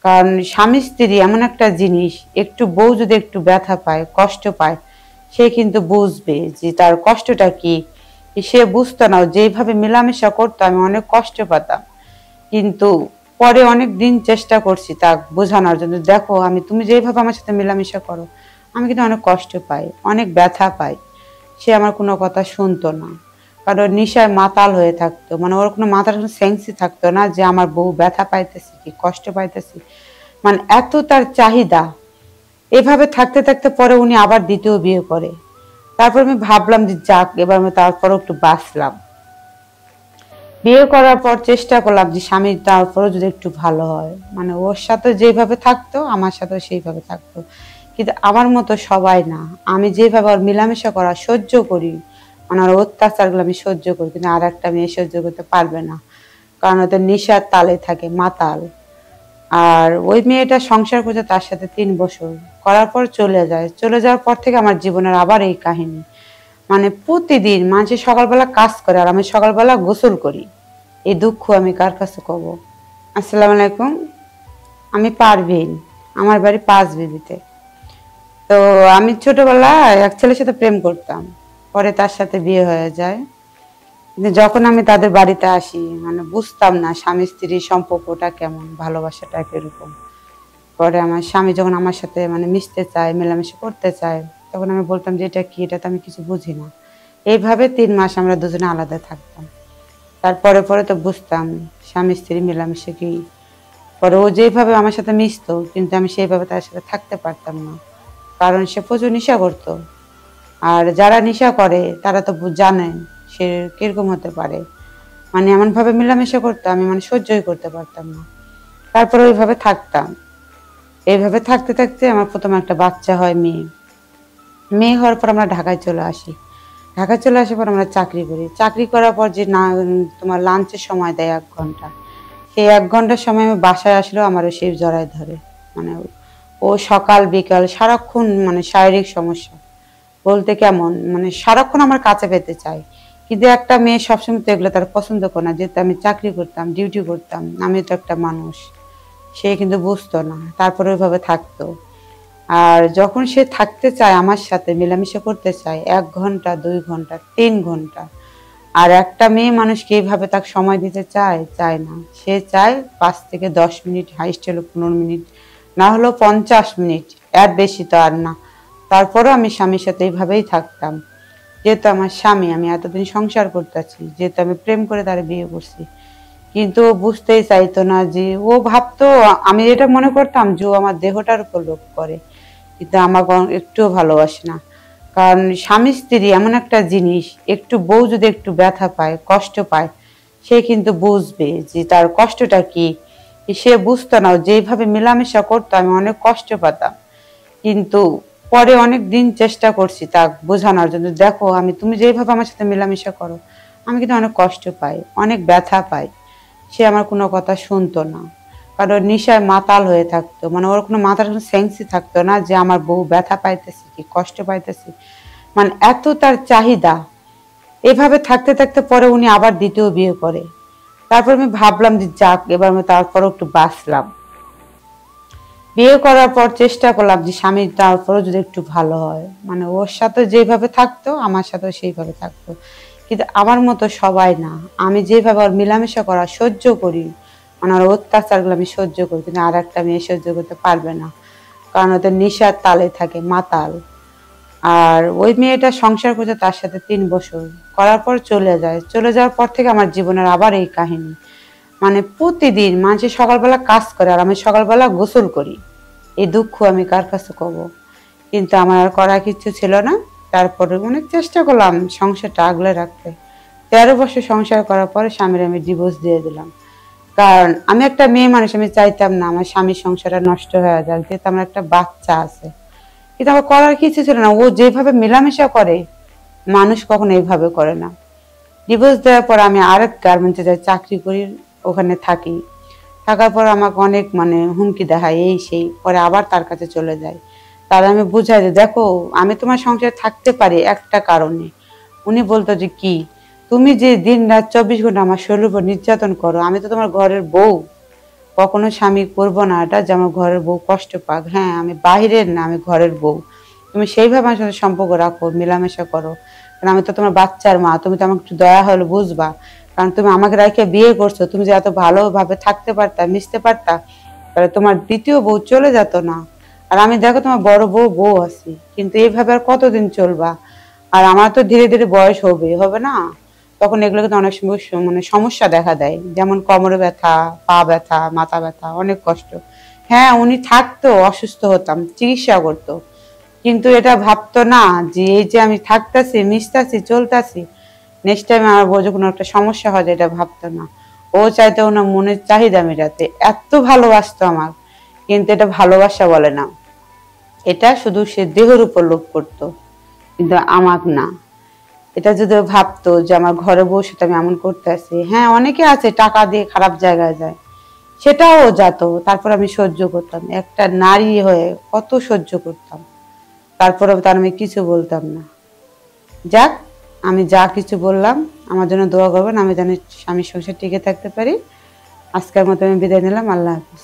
কারণ স্বামী স্ত্রী এমন একটা জিনিস, একটু বউ যদি একটু ব্যথা পায়, কষ্ট পায়, সে কিন্তু বুঝবে যে তার কষ্টটা কি। সে বুঝতো না, যেভাবে মেলামেশা করতো আমি অনেক কষ্ট পেতাম, কিন্তু পরে অনেক দিন চেষ্টা করছি তা বোঝানোর জন্য। দেখো তুমি যেভাবে আমার সাথে মেলামেশা করো, আমি কিন্তু অনেক কষ্ট পাই, অনেক ব্যথা পাই। সে আমার কোনো কথা শুনতো না, কারণ নেশায় মাতাল হয়ে থাকতো, মানে ওর কোনো মাথার কোনো সেন্সই থাকতো না যে আমার বউ ব্যথা পাইতেছি কি কষ্ট পাইতেছি। মানে এত তার চাহিদা। এভাবে থাকতে থাকতে পরে উনি আবার দ্বিতীয় বিয়ে করে। তারপর আমি ভাবলাম যে যাক, এবার আমি তারপরও একটু বাঁচলাম। বিয়ে করার পর চেষ্টা করলাম যে স্বামী তারপরও যদি একটু ভালো হয়, মানে ওর সাথে যেভাবে থাকতো আমার সাথেও সেইভাবে থাকতো। কিন্তু আমার মতো সবাই না। আমি যেভাবে ওর মেলামেশা করা সহ্য করি, মানে ওর অত্যাচারগুলো আমি সহ্য করি, কিন্তু আর একটা মেয়ে সহ্য করতে পারবে না, কারণ ওদের নেশার তালে থাকে, মাতাল। আর ওই মেয়েটা সংসার করছে তার সাথে 3 বছর, করার পর চলে যায়। চলে যাওয়ার পর থেকে আমার জীবনের আবার এই কাহিনী। মানে প্রতিদিন মানুষের সকালবেলা কাজ করে আর আমি সকালবেলা গোসল করি। এই দুঃখ আমি কার কাছে কব? আসসালামু আলাইকুম, আমি পারভিন, আমার বাড়ি পাঁচবিবিতে। তো আমি ছোটবেলায় এক ছেলের সাথে প্রেম করতাম, পরে তার সাথে বিয়ে হয়ে যায়। কিন্তু যখন আমি তাদের বাড়িতে আসি, মানে বুঝতাম না স্বামী স্ত্রীর সম্পর্কটা কেমন, ভালোবাসাটা কিরকম। পরে আমার স্বামী যখন আমার সাথে মানে মিশতে চায়, মেলামেশা করতে চায়, তখন আমি বলতাম যে এটা কি, এটা তো আমি কিছু বুঝি না। এইভাবে 3 মাস আমরা দুজনে আলাদা থাকতাম। তারপরে পরে তো বুঝতাম স্বামী স্ত্রী মেলামেশা কি। পরে ও যেভাবে আমার সাথে মিশতো, কিন্তু আমি সেইভাবে তার সাথে থাকতে পারতাম না, কারণ সে প্রচুর নেশা করতো। আর যারা নেশা করে তারা তো জানেন সে কিরকম হতে পারে। মানে এমনভাবে মেলামেশা করতো, আমি মানে সহ্যই করতে পারতাম না। তারপরে ওইভাবে থাকতাম। এইভাবে থাকতে থাকতে আমার প্রথমে একটা বাচ্চা হয়, মেয়ে। মেয়ে হওয়ার পর আমরা ঢাকায় চলে আসি। ঢাকায় চলে আসার পর আমরা চাকরি করি। চাকরি করার পর যে না তোমার লাঞ্চের সময় দেয় 1 ঘন্টা, সেই 1 ঘন্টার সময় আমি বাসায় আসলেও আমার সেই জড়ায় ধরে। মানে ও সকাল বিকাল সারাক্ষণ মানে শারীরিক সমস্যা বলতে কেমন, মানে সারাক্ষণ আমার কাছে পেতে চাই। কিন্তু একটা মেয়ে সবসময় তো এগুলো তার পছন্দ করে না, যেহেতু আমি চাকরি করতাম, ডিউটি করতাম, আমি তো একটা মানুষ। সে কিন্তু বুঝতো না, তারপরে ওইভাবে থাকতো। আর যখন সে থাকতে চায় আমার সাথে মেলামেশা করতে চায়, 1 ঘন্টা 2 ঘন্টা 3 ঘন্টা। আর একটা মেয়ে মানুষকে এইভাবে তাকে সময় দিতে চায় চায় না। সে চায় 5 থেকে 10 মিনিট, হাইস্ট হলো 15 মিনিট, না হলো 50 মিনিট, এর বেশি তো আর না। তারপরও আমি স্বামীর সাথে এইভাবেই থাকতাম। যেহেতু আমার স্বামী, আমি এতদিন সংসার করতেছি, যেহেতু আমি প্রেম করে তার বিয়ে করছি। কিন্তু ও বুঝতেই চাইতো না, যে ও ভাবতো আমি এটা মনে করতাম যে ও আমার দেহটার উপর লোভ করে, কিন্তু আমাকে একটুও ভালোবাসে না। কারণ স্বামী স্ত্রী এমন একটা জিনিস, একটু বউ যদি একটু ব্যথা পায়, কষ্ট পায়, সে কিন্তু বুঝবে যে তার কষ্টটা কি। সে বুঝতো না, যেভাবে মেলামেশা করতো আমি অনেক কষ্ট পেতাম, কিন্তু পরে অনেক দিন চেষ্টা করছি তা বোঝানোর জন্য। দেখো তুমি যেভাবে আমার সাথে মেলামেশা করো, আমি কিন্তু অনেক কষ্ট পাই, অনেক ব্যথা পাই। সে আমার কোনো কথা শুনতো না, কারণ নেশায় মাতাল হয়ে থাকতো, মানে ওর কোনো মাথার কোনো সেন্সই থাকতো না যে আমার বউ ব্যথা পাইতেছি কি কষ্ট পাইতেছি। মানে এত তার চাহিদা। এভাবে থাকতে থাকতে পরে উনি আবার দ্বিতীয় বিয়ে করে। তারপর আমি ভাবলাম যে যাক, এবার আমি তারপরও একটু বাঁচলাম। বিয়ে করার পর চেষ্টা করলাম যে স্বামী তারপরও যদি একটু ভালো হয়, মানে ওর সাথে যেভাবে থাকতো আমার সাথেও সেইভাবে থাকতো। কিন্তু আমার মতো সবাই না। আমি যেভাবে ওর মেলামেশা করা সহ্য করি, মানে ওর অত্যাচারগুলো আমি সহ্য করি, কিন্তু আর একটা মেয়ে সহ্য করতে পারবে না, কারণ ওদের নেশার তালে থাকে, মাতাল। আর ওই মেয়েটা সংসার করছে তার সাথে 3 বছর, করার পর চলে যায়। চলে যাওয়ার পর থেকে আমার জীবনের আবার এই কাহিনী। মানে প্রতিদিন মানুষের সকালবেলা কাজ করে আর আমি সকালবেলা গোসল করি। এই দুঃখ আমি কার কাছে কব? কিন্তু আমার আর করার কিছু ছিল না। তারপরে অনেক চেষ্টা করলাম সংসারটা আগলে রাখতে। 13 বছর সংসার করার পরে স্বামীর আমি ডিভোর্স দিয়ে দিলাম। কারণ আমি একটা মেয়ে মানুষ, আমি চাইতাম না আমার স্বামীর সংসারটা নষ্ট হয়ে যাক, যেহেতু আমার একটা বাচ্চা আছে। কিন্তু আমার করার কিছু ছিল না। ও যেভাবে মেলামেশা করে, মানুষ কখনো এইভাবে করে না। ডিভোর্স দেওয়ার পর আমি আরেক গার্মেন্টসে যাই, চাকরি করি, ওখানে থাকি। থাকার পর আমাকে অনেক মানে হুমকি দেখায়, এই সেই। পরে আবার তার কাছে চলে যায়। তাহলে আমি বুঝাই যে দেখো আমি তোমার সংসারে থাকতে পারি একটা কারণে। উনি বলতো যে কি, তুমি যে দিন রাত 24 ঘন্টা আমার শরীরের উপর নির্যাতন করো, আমি তো তোমার ঘরের বউ, কখনো স্বামী করবো না এটা যে আমার ঘরের বউ কষ্ট পাক। হ্যাঁ, আমি বাহিরের না, আমি ঘরের বউ। তুমি সেইভাবে আমার সাথে সম্পর্ক রাখো, মেলামেশা করো। কারণ আমি তো তোমার বাচ্চার মা, তুমি তো আমাকে একটু দয়া হলে বুঝবা। কারণ তুমি আমাকে রেখে বিয়ে করছো, তুমি যে এত ভালোভাবে থাকতে পারতা, মিশতে পারতা, তাহলে তোমার দ্বিতীয় বউ চলে যেত না। আর আমি দেখো তোমার বড় বউ আছি, কিন্তু এইভাবে আর কতদিন চলবা? আর আমার তো ধীরে ধীরে বয়স হবে না? তখন এগুলো কিন্তু অনেক সময় মানে সমস্যা দেখা দেয়, যেমন কোমরে ব্যথা, পা ব্যথা, মাথা ব্যথা, অনেক কষ্ট। হ্যাঁ, উনি থাকতো, অসুস্থ হতাম, চিকিৎসা করতো, কিন্তু এটা ভাবতো না যে এই যে আমি থাকতাছি, মিশতাছি, চলতাছি, নেক্সট টাইম আমার বউ যখন একটা সমস্যা হয়, এটা ভাবতো না। ও চাইতো ওনার মনের চাহিদা মেটাতে, এত ভালোবাসতো আমার। কিন্তু এটা ভালোবাসা বলে না, এটা শুধু সে দেহের উপর লোভ করতো, কিন্তু আমার না। এটা যদি ও ভাবতো যে আমার ঘরে বসে আমি এমন করতে আসি, হ্যাঁ অনেকে আছে টাকা দিয়ে খারাপ জায়গায় যায়, সেটাও যেত, তারপর আমি সহ্য করতাম। একটা নারী হয়ে কত সহ্য করতাম, তারপরে তার আমি কিছু বলতাম না। যাক, আমি যা কিছু বললাম, আমার জন্য দোয়া করবেন, আমি যেন স্বামীর সংসার টিকে থাকতে পারি। আজকের মতো আমি বিদায় নিলাম, আল্লাহ হাফিজ।